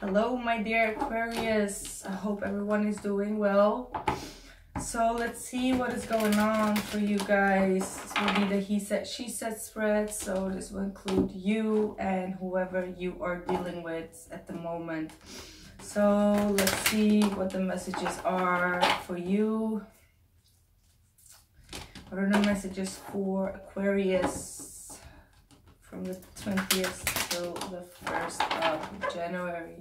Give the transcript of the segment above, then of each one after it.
Hello, my dear Aquarius. I hope everyone is doing well. So let's see what is going on for you guys. This will be the he said, she said spread. So this will include you and whoever you are dealing with at the moment. So let's see what the messages are for you. What are the messages for Aquarius from the 20th till the 1st of January?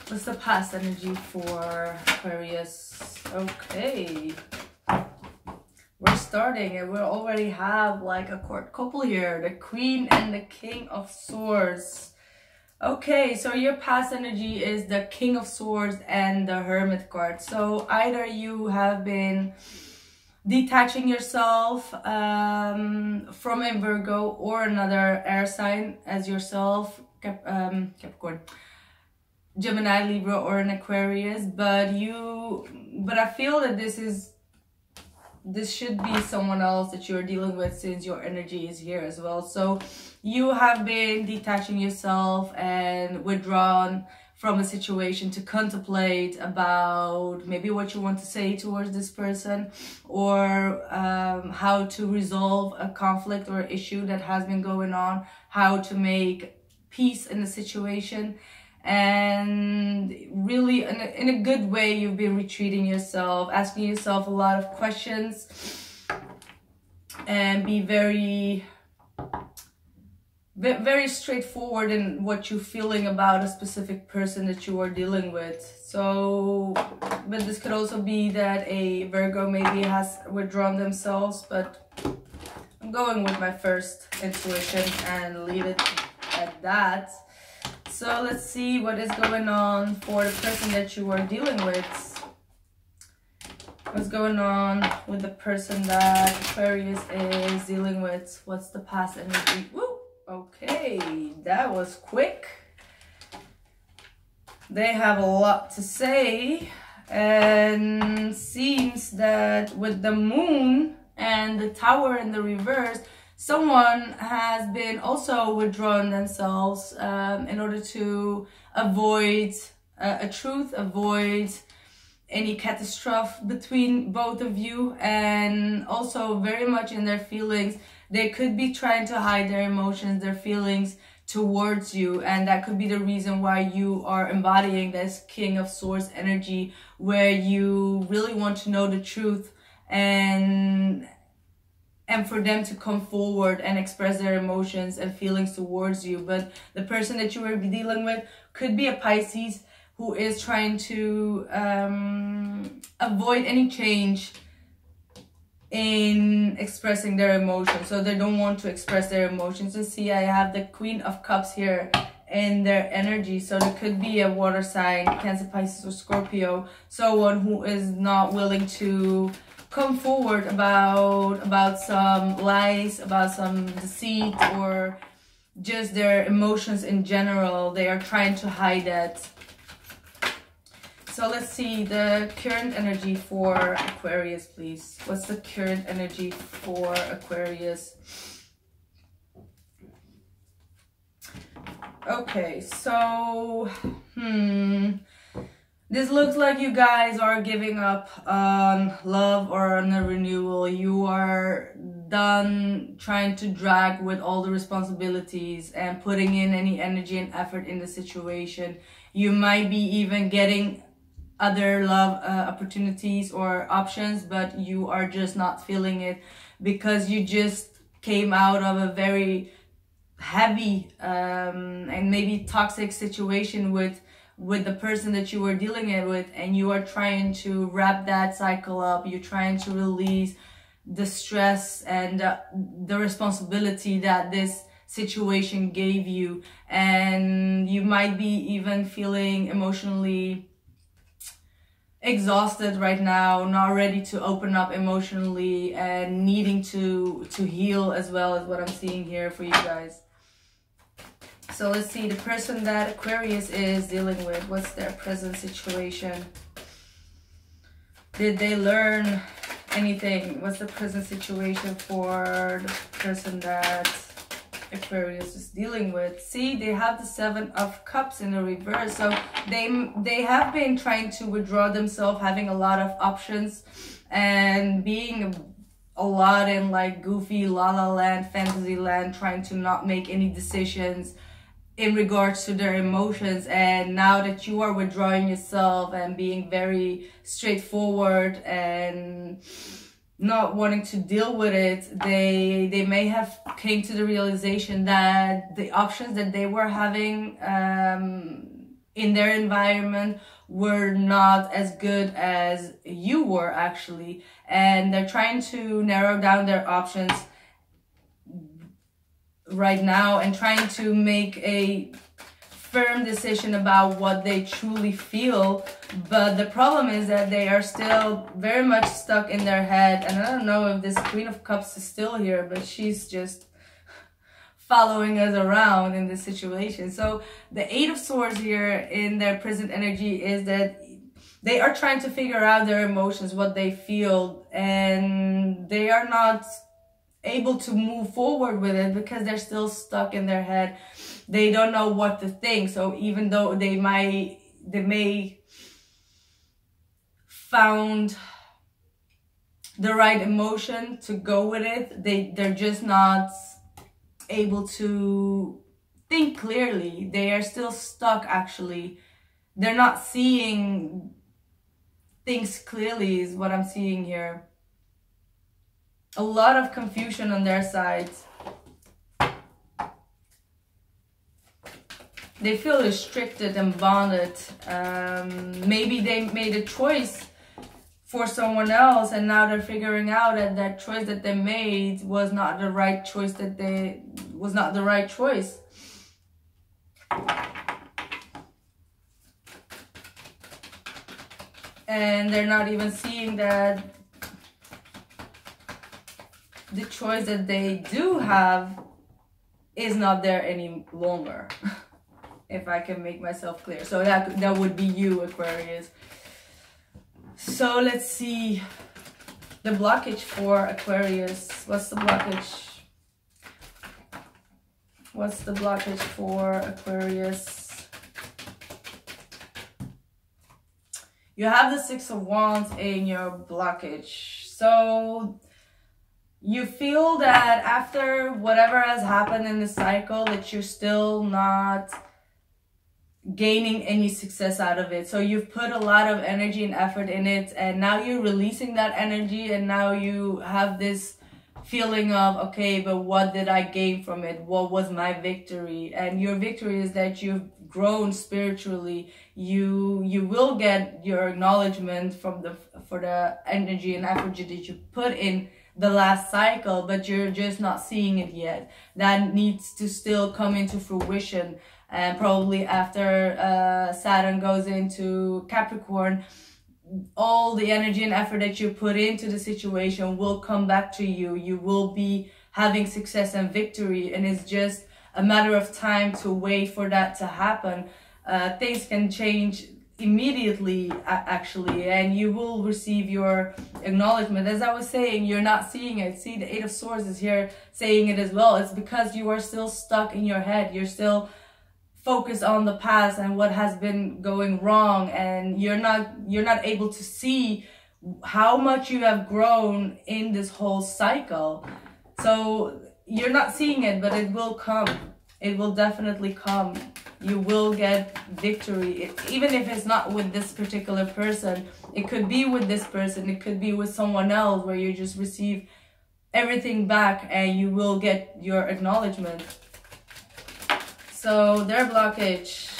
What's the past energy for Aquarius? Okay. We're starting and we already have like a court couple here. The Queen and the King of Swords. Okay, so your past energy is the King of Swords and the Hermit card. So either you have been detaching yourself from a Virgo or another air sign as yourself, Capricorn, Gemini, Libra, or an Aquarius, but I feel that this should be someone else that you're dealing with, since your energy is here as well. So you have been detaching yourself and withdrawn from a situation to contemplate about maybe what you want to say towards this person, or how to resolve a conflict or issue that has been going on, how to make peace in the situation. And really in a good way, you've been retreating yourself, asking yourself a lot of questions, and be very straightforward in what you're feeling about a specific person that you are dealing with. So, but this could also be that a Virgo maybe has withdrawn themselves, but I'm going with my first intuition and leave it at that. So let's see what is going on for the person that you are dealing with. What's going on with the person that Aquarius is dealing with? What's the past energy? Woo! Okay, that was quick. They have a lot to say, and seems that with the Moon and the Tower in the reverse, someone has been also withdrawn themselves in order to avoid a truth, avoid any catastrophe between both of you, and also very much in their feelings. They could be trying to hide their emotions, their feelings towards you, and that could be the reason why you are embodying this King of Swords energy, where you really want to know the truth and for them to come forward and express their emotions and feelings towards you. But the person that you are dealing with could be a Pisces who is trying to avoid any change in expressing their emotions. So they don't want to express their emotions. You see, I have the Queen of Cups here in their energy. So there could be a water sign, Cancer, Pisces, or Scorpio, someone who is not willing to come forward about some lies, about some deceit, or just their emotions in general. They are trying to hide it. So let's see the current energy for Aquarius, please. What's the current energy for Aquarius? Okay, so this looks like you guys are giving up on love or on a renewal. You are done trying to drag with all the responsibilities and putting in any energy and effort in the situation. You might be even getting other love opportunities or options, but you are just not feeling it because you just came out of a very heavy and maybe toxic situation with the person that you were dealing it with, and you are trying to wrap that cycle up. You're trying to release the stress and the responsibility that this situation gave you, and you might be even feeling emotionally exhausted right now, not ready to open up emotionally, and needing to heal as well, is what I'm seeing here for you guys. So let's see the person that Aquarius is dealing with. What's their present situation? Did they learn anything? What's the present situation for the person that Aquarius is dealing with. See, they have the 7 of Cups in the reverse. So they have been trying to withdraw themselves, having a lot of options and being a lot in like goofy la la land, fantasy land, trying to not make any decisions in regards to their emotions. And now that you are withdrawing yourself and being very straightforward and not wanting to deal with it, they may have came to the realization that the options that they were having in their environment were not as good as you were actually, and they're trying to narrow down their options right now and trying to make a firm decision about what they truly feel. But the problem is that they are still very much stuck in their head. And I don't know if this Queen of Cups is still here, but she's just following us around in this situation. So the 8 of Swords here in their present energy is that they are trying to figure out their emotions, what they feel, and they are not able to move forward with it because they're still stuck in their head. They don't know what to think. So even though they may found the right emotion to go with it, they're just not able to think clearly. They are still stuck actually. They're not seeing things clearly is what I'm seeing here. A lot of confusion on their side. They feel restricted and bonded. Maybe they made a choice for someone else and now they're figuring out that that choice that they made was not the right choice, And they're not even seeing that the choice that they do have is not there any longer. If I can make myself clear. So that would be you, Aquarius. So let's see the blockage for Aquarius. What's the blockage? What's the blockage for Aquarius? You have the 6 of Wands in your blockage. So you feel that after whatever has happened in the cycle that you're still not gaining any success out of it. So you've put a lot of energy and effort in it and now you're releasing that energy and now you have this feeling of, okay, but what did I gain from it? What was my victory? And your victory is that you've grown spiritually. You will get your acknowledgement from for the energy and effort that you put in the last cycle, but you're just not seeing it yet. That needs to still come into fruition. And probably after Saturn goes into Capricorn, all the energy and effort that you put into the situation will come back to you. You will be having success and victory, and it's just a matter of time to wait for that to happen. Things can change immediately, actually, and you will receive your acknowledgement. As I was saying, you're not seeing it. See, the 8 of Swords is here saying it as well. It's because you are still stuck in your head. You're still focus on the past and what has been going wrong, and you're not able to see how much you have grown in this whole cycle. So you're not seeing it, but it will come. It will definitely come. You will get victory, even if it's not with this particular person. It could be with this person, it could be with someone else, where you just receive everything back and you will get your acknowledgement. So their blockage.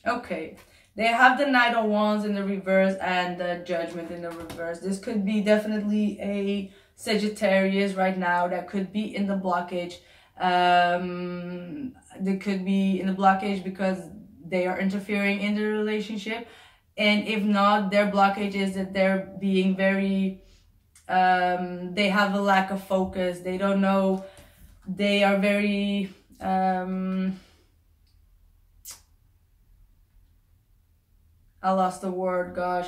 Okay. They have the Knight of Wands in the reverse and the Judgment in the reverse. This could be definitely a Sagittarius right now that could be in the blockage. They could be in the blockage because they are interfering in the relationship. And if not, their blockage is that they're being very... they have a lack of focus. They don't know. They are very I lost the word, gosh.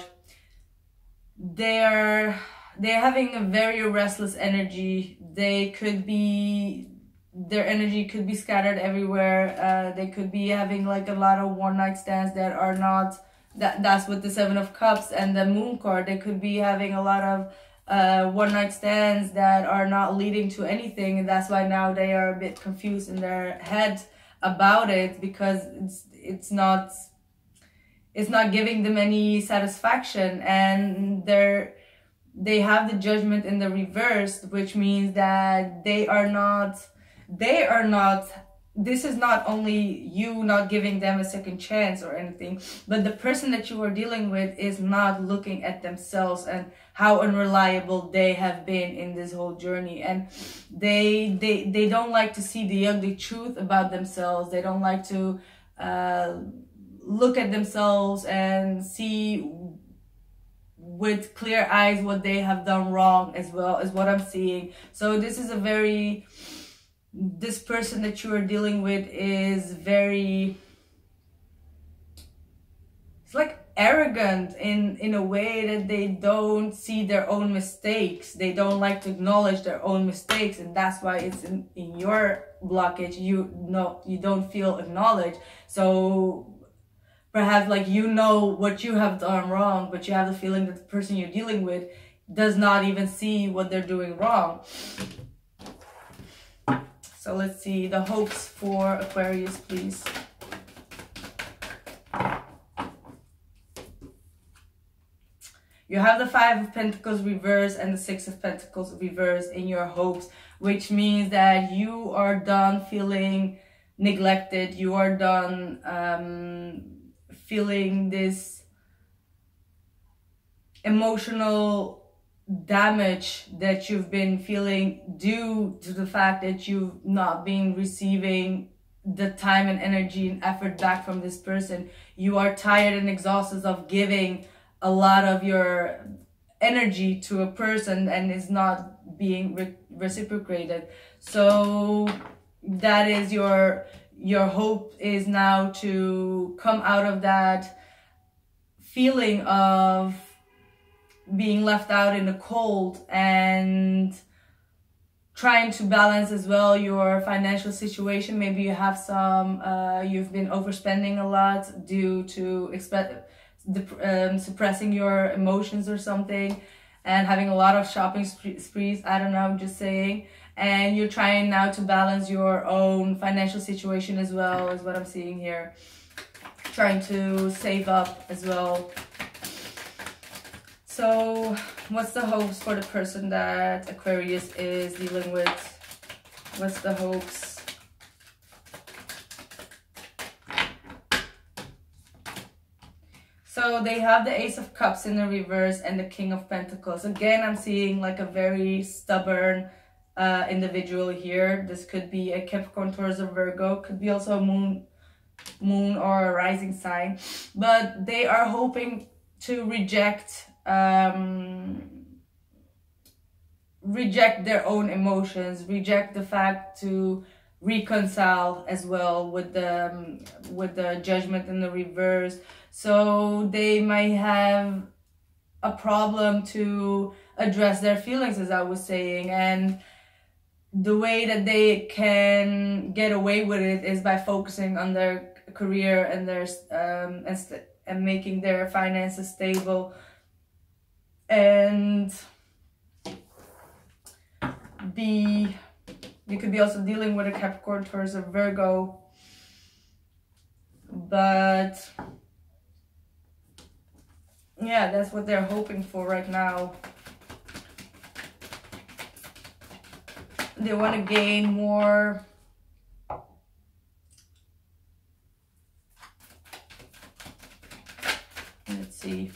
They're they're having a very restless energy. They could be, their energy could be scattered everywhere. They could be having like a lot of one-night stands that are not, that's with the Seven of Cups and the Moon card. They could be having a lot of one-night stands that are not leading to anything, and that's why now they are a bit confused in their head about it, because it's not giving them any satisfaction, and they have the Judgment in the reverse, which means that they are not, this is not only you not giving them a second chance or anything, but the person that you are dealing with is not looking at themselves and how unreliable they have been in this whole journey. And they don't like to see the ugly truth about themselves. They don't like to look at themselves and see with clear eyes what they have done wrong, as well as what I'm seeing. So this is a very, this person that you are dealing with is very, it's like arrogant in a way that they don't see their own mistakes. They don't like to acknowledge their own mistakes, and that's why it's in your blockage. You don't feel acknowledged. So perhaps like you know what you have done wrong, but you have the feeling that the person you're dealing with does not even see what they're doing wrong. So let's see the hopes for Aquarius, please. You have the Five of Pentacles reverse and the Six of Pentacles reverse in your hopes, which means that you are done feeling neglected. You are done feeling this emotional damage that you've been feeling due to the fact that you've not been receiving the time and energy and effort back from this person. You are tired and exhausted of giving a lot of your energy to a person and is not being reciprocated. So that is your hope, is now to come out of that feeling of being left out in the cold, and trying to balance as well your financial situation. Maybe you have some, you've been overspending a lot due to suppressing your emotions or something, and having a lot of shopping sprees. I don't know, I'm just saying. And you're trying now to balance your own financial situation as well, is what I'm seeing here. Trying to save up as well. So what's the hopes for the person that Aquarius is dealing with? What's the hopes? So they have the Ace of Cups in the reverse and the King of Pentacles. Again, I'm seeing like a very stubborn individual here. This could be a Capricorn, Taurus, or Virgo. Could be also a moon or a rising sign. But they are hoping to reject their own emotions, reject the fact to reconcile as well with the Judgment in the reverse. So they might have a problem to address their feelings, as I was saying, and the way that they can get away with it is by focusing on their career and their and making their finances stable. And you could be also dealing with a Capricorn, Taurus, or Virgo, but yeah, that's what they're hoping for right now. They want to gain more let's see.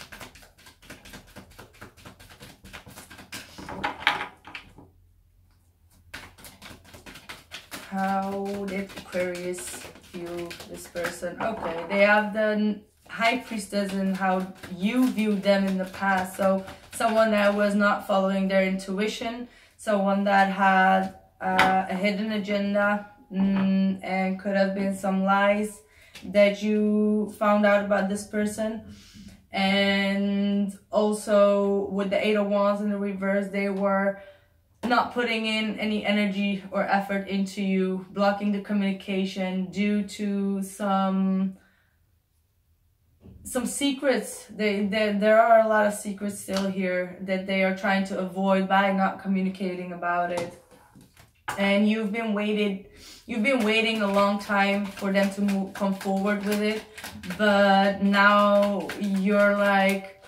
How did Aquarius view this person? Okay, they have the High Priestess and how you viewed them in the past. So someone that was not following their intuition, someone that had a hidden agenda, and could have been some lies that you found out about this person. And also with the Eight of Wands in the reverse, they were not putting in any energy or effort into you, blocking the communication due to some secrets. There are a lot of secrets still here that they are trying to avoid by not communicating about it. And you've been waiting a long time for them to come forward with it, but now you're like,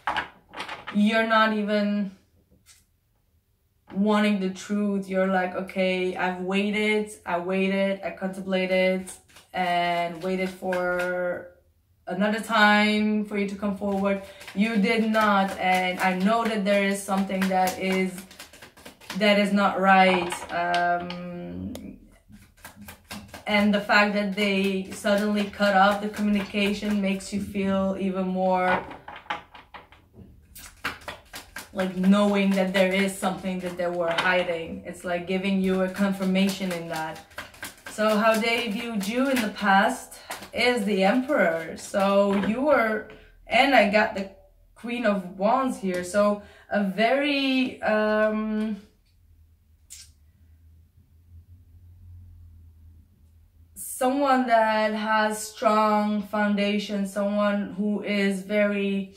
you're not even wanting the truth. You're like, okay, I contemplated and waited for another time for you to come forward. You did not, and I know that there is something that is not right. And the fact that they suddenly cut off the communication makes you feel even more like knowing that there is something that they were hiding. It's like giving you a confirmation in that. So how they viewed you in the past is the Emperor. So you were, and I got the Queen of Wands here. So a very someone that has strong foundation, someone who is very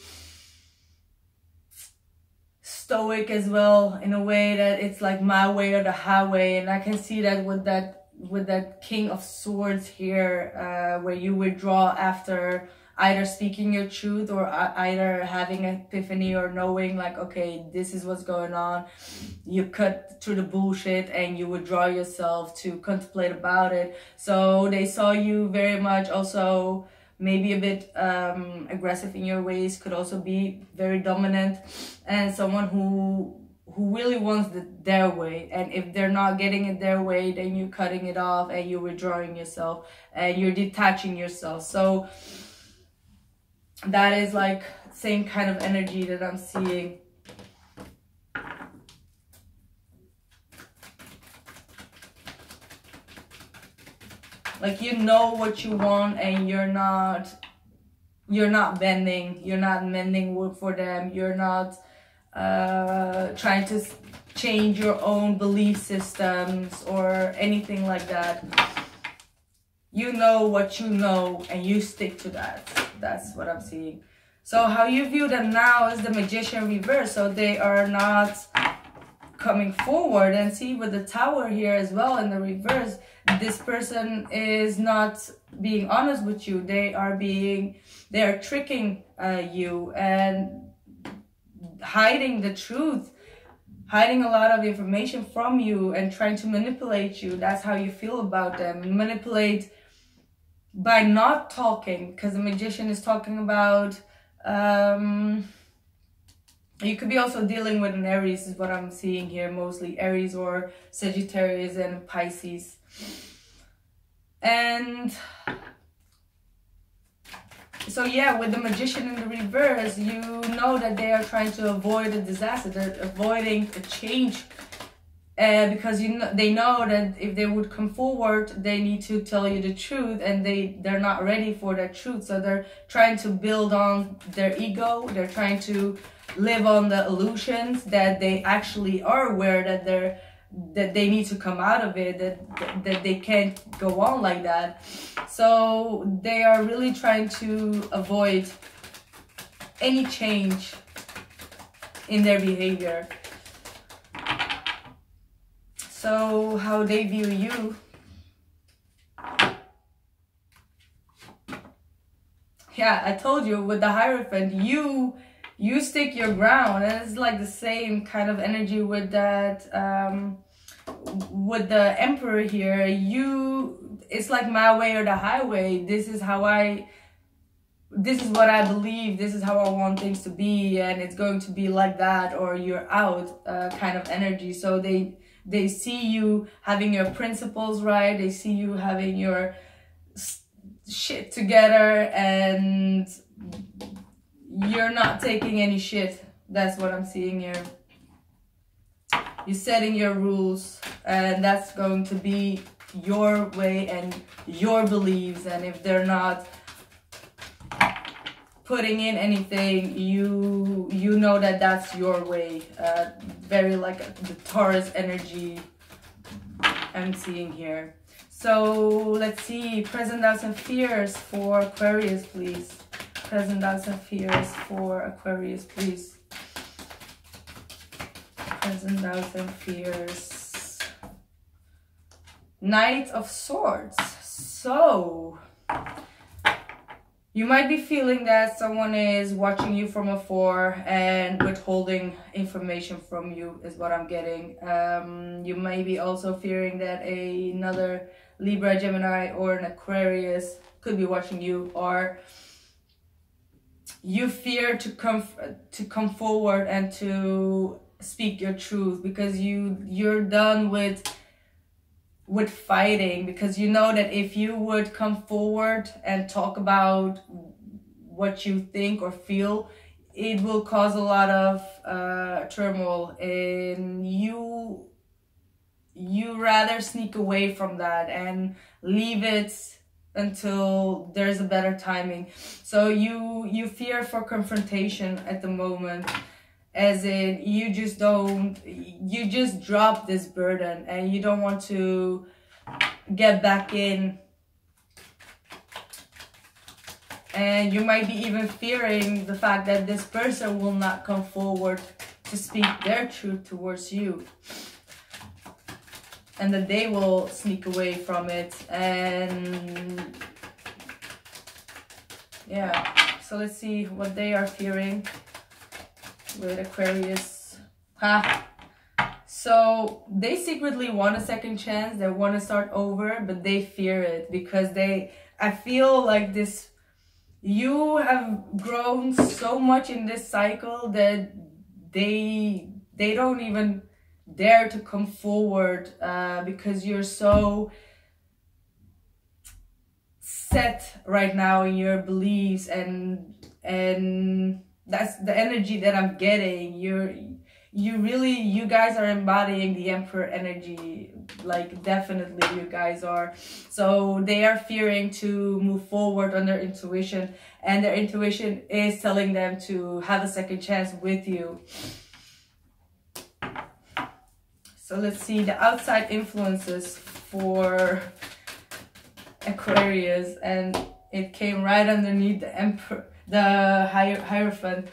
stoic as well, in a way that it's like my way or the highway. And I can see that with that King of Swords here, where you withdraw after either speaking your truth or either having an epiphany or knowing like, okay, this is what's going on. You cut through the bullshit and you withdraw yourself to contemplate about it. So they saw you very much also maybe a bit aggressive in your ways, could also be very dominant, and someone who really wants their way. And if they're not getting it their way, then you're cutting it off and you're withdrawing yourself and you're detaching yourself. So that is like same kind of energy that I'm seeing. Like, you know what you want and you're not bending, you're not mending wood for them, you're not trying to change your own belief systems or anything like that. You know what you know and you stick to that. That's what I'm seeing. So how you view them now is the Magician reverse. So they are not coming forward. And see, with the Tower here as well in the reverse, this person is not being honest with you. They are tricking you and hiding the truth, hiding a lot of information from you and trying to manipulate you. That's how you feel about them. Manipulate by not talking, because the Magician is talking about you could be also dealing with an Aries, is what I'm seeing here, mostly Aries or Sagittarius and Pisces. And so yeah, with the Magician in the reverse, you know that they are trying to avoid a disaster. They're avoiding a change, because they know that if they would come forward, they need to tell you the truth, and they're not ready for that truth. So they're trying to build on their ego. They're trying to live on the illusions that they actually are aware that they need to come out of it, that they can't go on like that. So they are really trying to avoid any change in their behavior. So how they view you. Yeah, I told you with the Hierophant, you stick your ground, and it's like the same kind of energy with that with the Emperor here. It's like my way or the highway. This is what I believe, this is how I want things to be, and it's going to be like that or you're out kind of energy. So they see you having your principles right, they see you having your shit together, and you're not taking any shit. That's what I'm seeing here. You're setting your rules, and that's going to be your way and your beliefs. And if they're not putting in anything, you know that that's your way. Very like the Taurus energy I'm seeing here. So let's see, present doubts and fears for Aquarius, please. Present doubts and fears for Aquarius, please. Present doubts and fears. Knight of Swords. So you might be feeling that someone is watching you from afar and withholding information from you is what I'm getting. You may be also fearing that another Libra, Gemini, or an Aquarius could be watching you, or you fear to come forward and to speak your truth because you're done with fighting, because you know that if you would come forward and talk about what you think or feel, it will cause a lot of turmoil, and you rather sneak away from that and leave it until there's a better timing. So you fear for confrontation at the moment, as in you just drop this burden and you don't want to get back in. And you might be even fearing the fact that this person will not come forward to speak their truth towards you, and that they will sneak away from it. And yeah, so let's see what they are fearing with Aquarius. So they secretly want a second chance. They want to start over, but they fear it because I feel like this, you have grown so much in this cycle that they don't even dare to come forward because you're so set right now in your beliefs, and that's the energy that I'm getting. You guys are embodying the Emperor energy, like definitely you guys are. So they are fearing to move forward on their intuition, and their intuition is telling them to have a second chance with you. So let's see the outside influences for Aquarius, and it came right underneath the Emperor, the Hierophant,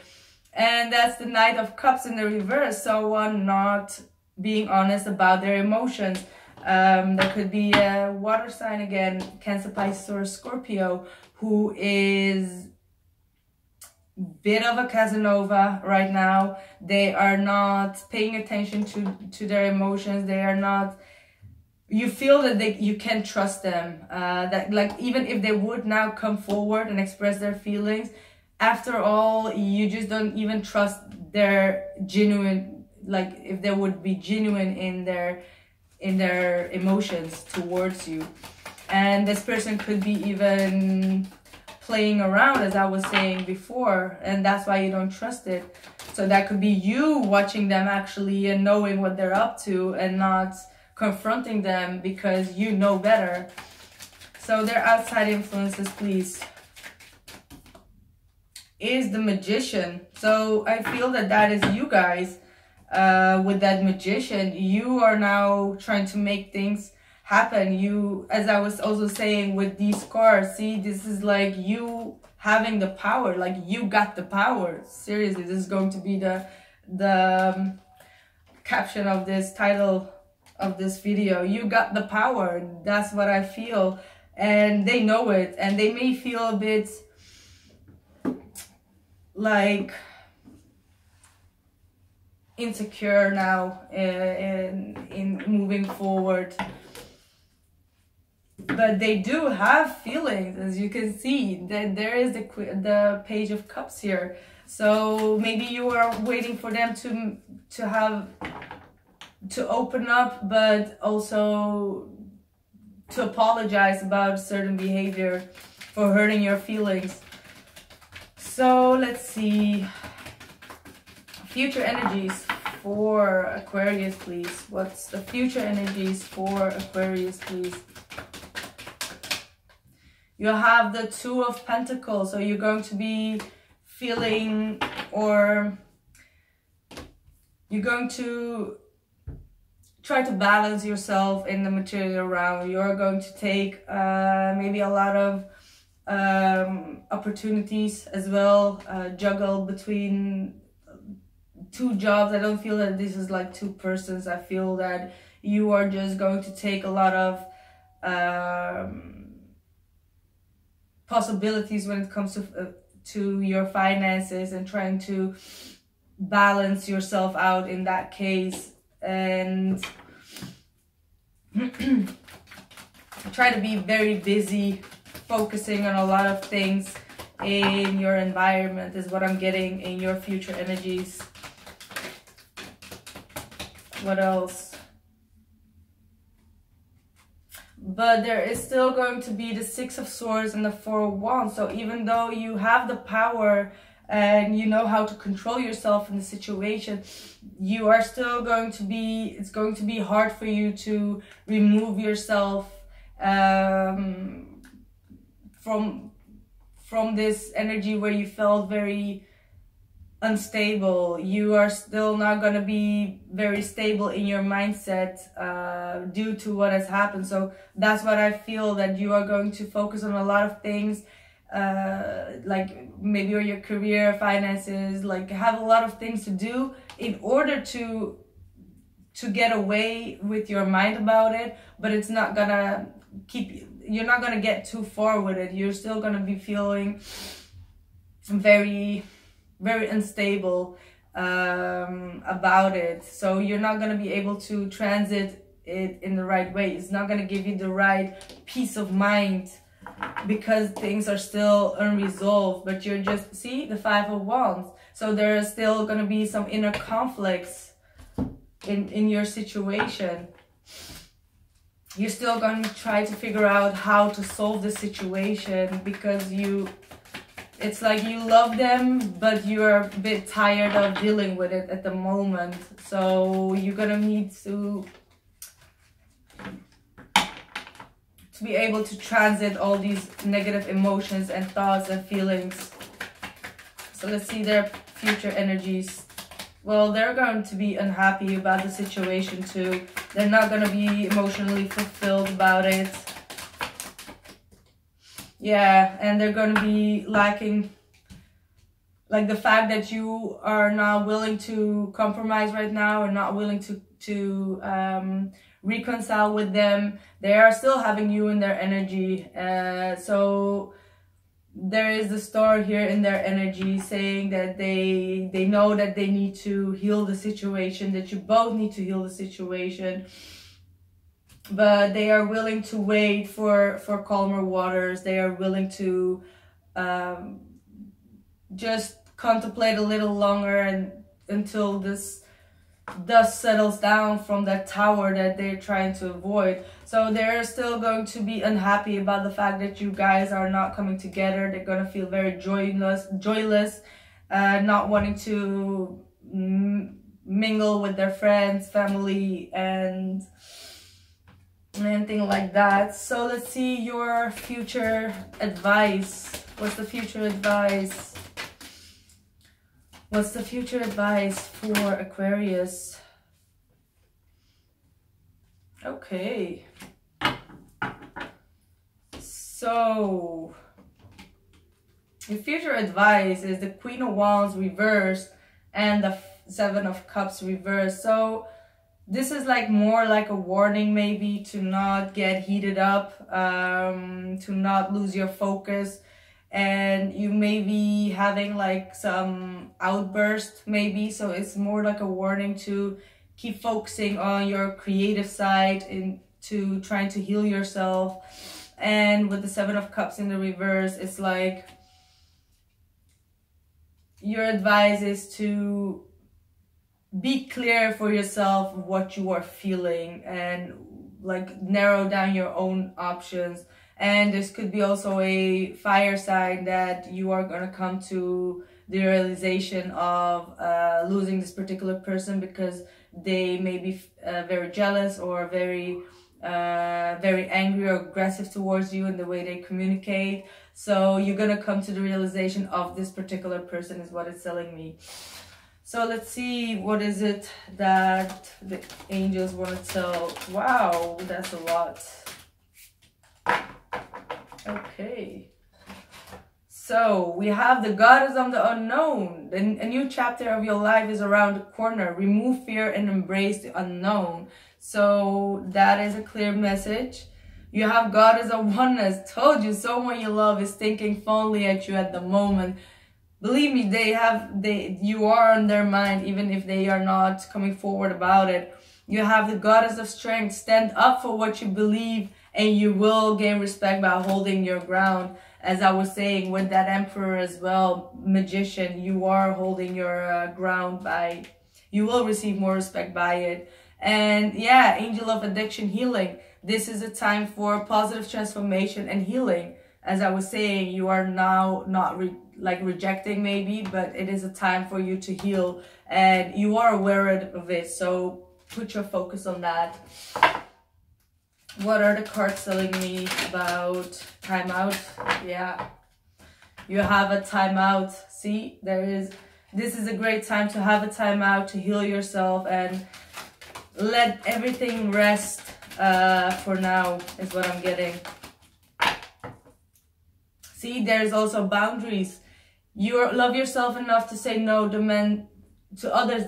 and that's the Knight of Cups in the reverse. Someone not being honest about their emotions. There could be a water sign again, Cancer, Pisces, or Scorpio, who is bit of a Casanova right now. They are not paying attention to their emotions. They are not, you feel that you can't trust them, that like even if they would now come forward and express their feelings, after all you just don't even trust their genuine, like if they would be genuine in their emotions towards you. And this person could be even playing around, as I was saying before, and that's why you don't trust it. So that could be you watching them actually and knowing what they're up to and not confronting them because you know better. So their outside influences, please, is the Magician. So I feel that is you guys. With that Magician, you are now trying to make things happen. You, as I was also saying with these cards, see, this is like you having the power, like you got the power. Seriously, this is going to be the caption of this title of this video. You got the power. That's what I feel, and they know it, and they may feel a bit like insecure now in moving forward, but they do have feelings, as you can see that there is the Page of Cups here. So maybe you are waiting for them to open up, but also to apologize about certain behavior for hurting your feelings. So let's see future energies for Aquarius, please. What's the future energies for Aquarius, please? You have the Two of Pentacles, so you're going to be feeling, or you're going to try to balance yourself in the material realm. You're going to take maybe a lot of opportunities as well, juggle between two jobs. I don't feel that this is like two persons. I feel that you are just going to take a lot of possibilities when it comes to your finances, and trying to balance yourself out in that case, and try to be very busy, focusing on a lot of things in your environment is what I'm getting in your future energies. What else? But there is still going to be the Six of Swords and the Four of Wands. So even though you have the power and you know how to control yourself in the situation, you are still going to be, it's going to be hard for you to remove yourself from this energy where you felt very unstable. You are still not going to be very stable in your mindset due to what has happened. So that's what I feel, that you are going to focus on a lot of things, like maybe your career, finances, like have a lot of things to do in order to get away with your mind about it. But it's not gonna you're not gonna get too far with it. You're still gonna be feeling very, very unstable about it. So you're not going to be able to transit it in the right way. It's not going to give you the right peace of mind because things are still unresolved. But you're just, see, the Five of Wands. So there is still going to be some inner conflicts in your situation. You're still going to try to figure out how to solve the situation, because it's like you love them, but you're a bit tired of dealing with it at the moment. So you're gonna need to be able to transit all these negative emotions and thoughts and feelings. So let's see their future energies. Well, they're going to be unhappy about the situation too. They're not going to be emotionally fulfilled about it. Yeah, and they're going to be lacking, like, the fact that you are not willing to compromise right now, or not willing to reconcile with them. They are still having you in their energy. So there is the star here in their energy saying that they know that they need to heal the situation, that you both need to heal the situation. But they are willing to wait for calmer waters. They are willing to just contemplate a little longer, and until this dust settles down from that tower that they're trying to avoid. So they're still going to be unhappy about the fact that you guys are not coming together. They're going to feel very joyless, not wanting to mingle with their friends, family, and anything like that. So let's see your future advice. What's the future advice? What's the future advice for Aquarius? Okay. So your future advice is the Queen of Wands reversed and the Seven of Cups reversed. So this is like more like a warning, maybe, to not get heated up, to not lose your focus. And you may be having like some outburst, maybe. So it's more like a warning to keep focusing on your creative side, into trying to heal yourself. And with the Seven of Cups in the reverse, it's like your advice is to be clear for yourself what you are feeling, and like narrow down your own options. And this could be also a fire sign that you are going to come to the realization of losing this particular person, because they may be very jealous or very very angry or aggressive towards you in the way they communicate. So you're gonna come to the realization of this particular person is what it's telling me. So let's see, what is it that the angels want to tell? Wow, that's a lot. Okay. So we have the goddess of the unknown. A new chapter of your life is around the corner. Remove fear and embrace the unknown. So that is a clear message. You have goddess of oneness. Told you, someone you love is thinking fondly at you at the moment. Believe me, you are on their mind, even if they are not coming forward about it. You have the goddess of strength. Stand up for what you believe, and you will gain respect by holding your ground. As I was saying with that emperor as well, magician, you are holding your ground by, you will receive more respect by it. And yeah, angel of addiction healing. This is a time for positive transformation and healing. As I was saying, you are now not rejecting maybe, but it is a time for you to heal, and you are aware of it. So put your focus on that. What are the cards telling me about timeout? Yeah, you have a timeout. See, this is a great time to have a timeout, to heal yourself and let everything rest for now, is what I'm getting. See, there's also boundaries. You love yourself enough to say no to others